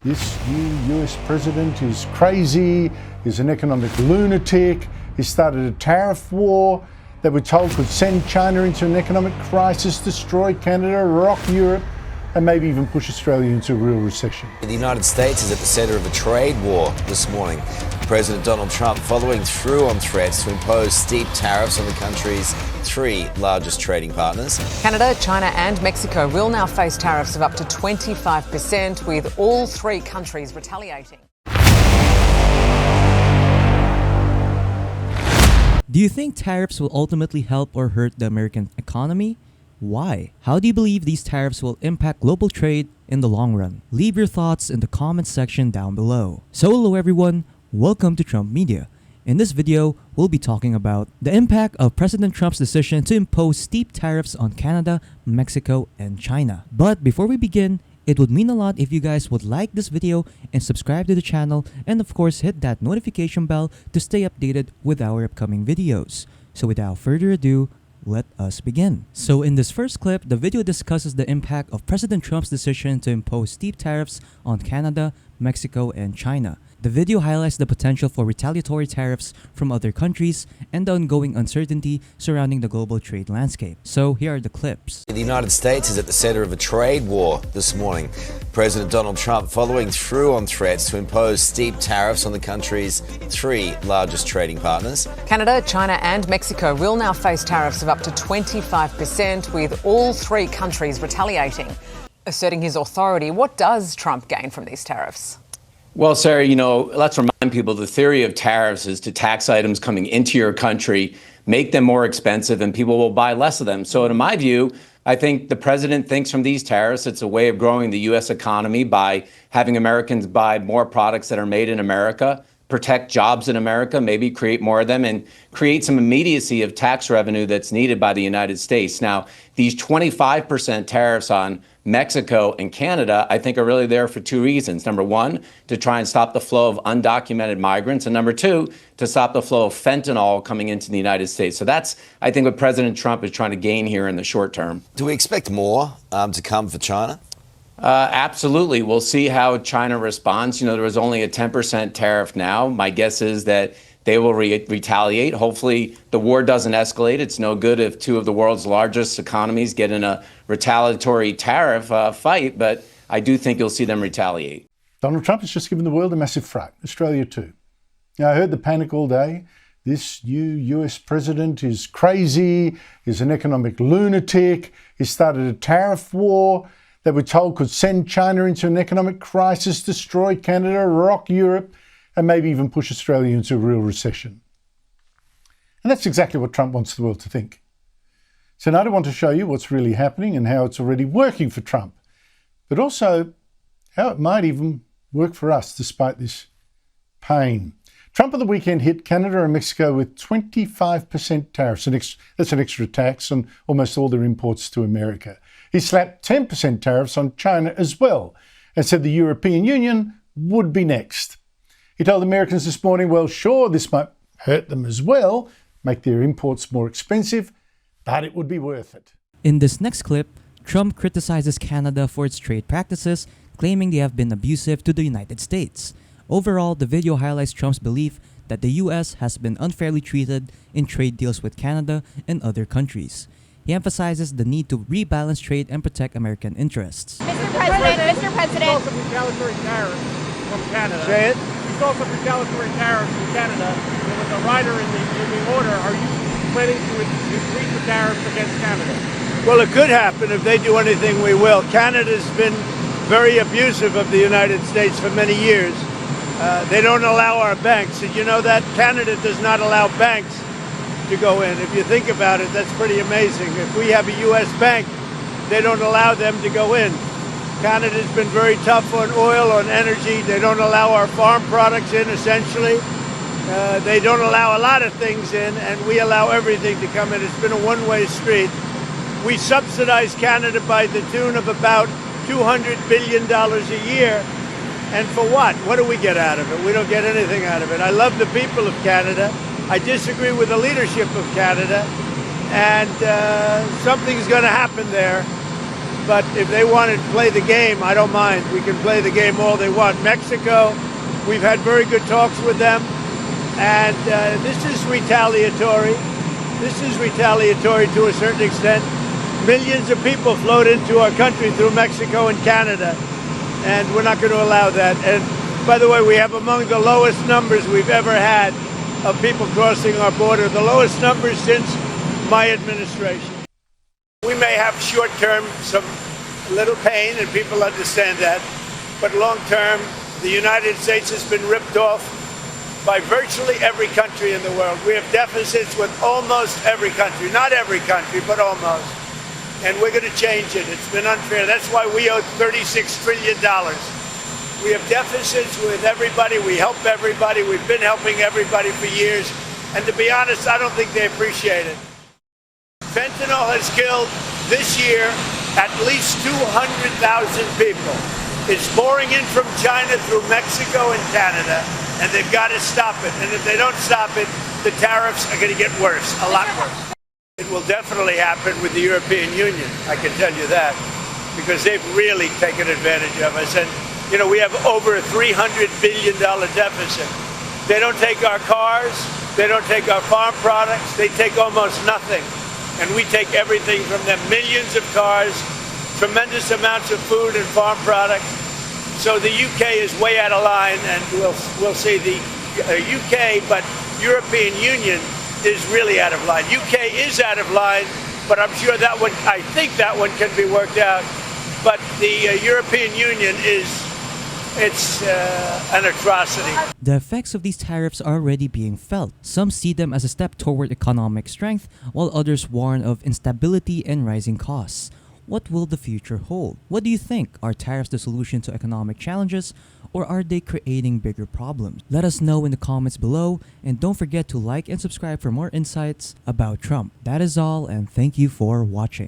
This new US president is crazy, he's an economic lunatic, he started a tariff war that we're told could send China into an economic crisis, destroy Canada, rock Europe, and maybe even push Australia into a real recession. The United States is at the centre of a trade war this morning. President Donald Trump following through on threats to impose steep tariffs on the country's three largest trading partners. Canada, China and Mexico will now face tariffs of up to 25%, with all three countries retaliating. Do you think tariffs will ultimately help or hurt the American economy? Why? How do you believe these tariffs will impact global trade in the long run? Leave your thoughts in the comments section down below. So hello everyone, welcome to Trump Media. In this video, we'll be talking about the impact of President Trump's decision to impose steep tariffs on Canada, Mexico, and China. But before we begin, it would mean a lot if you guys would like this video and subscribe to the channel, and of course hit that notification bell to stay updated with our upcoming videos. So without further ado, let us begin. So in this first clip, the video discusses the impact of President Trump's decision to impose steep tariffs on Canada, Mexico, and China. The video highlights the potential for retaliatory tariffs from other countries and the ongoing uncertainty surrounding the global trade landscape. So here are the clips. The United States is at the centre of a trade war this morning. President Donald Trump following through on threats to impose steep tariffs on the country's three largest trading partners. Canada, China and Mexico will now face tariffs of up to 25%, with all three countries retaliating. Asserting his authority, what does Trump gain from these tariffs? Well, Sarah, let's remind people the theory of tariffs is to tax items coming into your country, make them more expensive, and people will buy less of them. So in my view, I think the president thinks from these tariffs, it's a way of growing the U.S. economy by having Americans buy more products that are made in America, protect jobs in America, maybe create more of them, and create some immediacy of tax revenue that's needed by the United States. Now, these 25% tariffs on Mexico and Canada, I think, are really there for two reasons. Number one, to try and stop the flow of undocumented migrants. And number two, to stop the flow of fentanyl coming into the United States. So that's, I think, what President Trump is trying to gain here in the short term. Do we expect more to come for China? Absolutely. We'll see how China responds. There was only a 10% tariff now. My guess is that they will retaliate. Hopefully the war doesn't escalate. It's no good if two of the world's largest economies get in a retaliatory tariff fight, but I do think you'll see them retaliate. Donald Trump has just given the world a massive fright, Australia too. Now, I heard the panic all day. This new US president is crazy, he's an economic lunatic, he started a tariff war that we're told could send China into an economic crisis, destroy Canada, rock Europe, and maybe even push Australia into a real recession. And that's exactly what Trump wants the world to think. So now I want to show you what's really happening and how it's already working for Trump, but also how it might even work for us despite this pain. Trump at the weekend hit Canada and Mexico with 25% tariffs. That's an extra tax on almost all their imports to America. He slapped 10% tariffs on China as well and said the European Union would be next. He told Americans this morning, well, sure, this might hurt them as well, make their imports more expensive, but it would be worth it. In this next clip, Trump criticizes Canada for its trade practices, claiming they have been abusive to the United States. Overall, the video highlights Trump's belief that the US has been unfairly treated in trade deals with Canada and other countries. He emphasizes the need to rebalance trade and protect American interests. Mr. President. You saw some retaliatory tariffs from Canada. Say it. You saw some retaliatory tariffs from Canada. There was a rider in the order. Are you planning to increase the tariffs against Canada? Well, it could happen. If they do anything, we will. Canada's been very abusive of the United States for many years. They don't allow our banks. Did you know that? Canada does not allow banks to go in. If you think about it, that's pretty amazing. If we have a U.S. bank, they don't allow them to go in. Canada's been very tough on oil, on energy. They don't allow our farm products in, essentially. They don't allow a lot of things in, and we allow everything to come in. It's been a one-way street. We subsidize Canada by the tune of about $200 billion a year. And for what? What do we get out of it? We don't get anything out of it. I love the people of Canada. I disagree with the leadership of Canada. And something's going to happen there. but if they want to play the game, I don't mind. We can play the game all they want. Mexico, we've had very good talks with them, and this is retaliatory. This is retaliatory to a certain extent. Millions of people flowed into our country through Mexico and Canada, and we're not going to allow that. And by the way, we have among the lowest numbers we've ever had of people crossing our border, the lowest numbers since my administration. We may have short-term some little pain, and people understand that, but long-term, the United States has been ripped off by virtually every country in the world. We have deficits with almost every country, not every country, but almost. And we're going to change it. It's been unfair. That's why we owe $36 trillion. We have deficits with everybody. We help everybody. We've been helping everybody for years. And to be honest, I don't think they appreciate it. Fentanyl has killed this year at least 200,000 people. It's pouring in from China through Mexico and Canada, and they've got to stop it. And if they don't stop it, the tariffs are going to get worse, a lot worse. It will definitely happen with the European Union, I can tell you that, because they've really taken advantage of us. And, you know, we have over a $300 billion deficit. They don't take our cars, they don't take our farm products, they take almost nothing. And we take everything from them, millions of cars, tremendous amounts of food and farm products. So the UK is way out of line, and we'll see the UK, but European Union is really out of line. UK is out of line, but I'm sure that one, I think that one can be worked out. But the European Union it's an atrocity. The effects of these tariffs are already being felt. Some see them as a step toward economic strength, while others warn of instability and rising costs. What will the future hold? What do you think? Are tariffs the solution to economic challenges, or are they creating bigger problems? Let us know in the comments below, and don't forget to like and subscribe for more insights about Trump. That is all, and thank you for watching.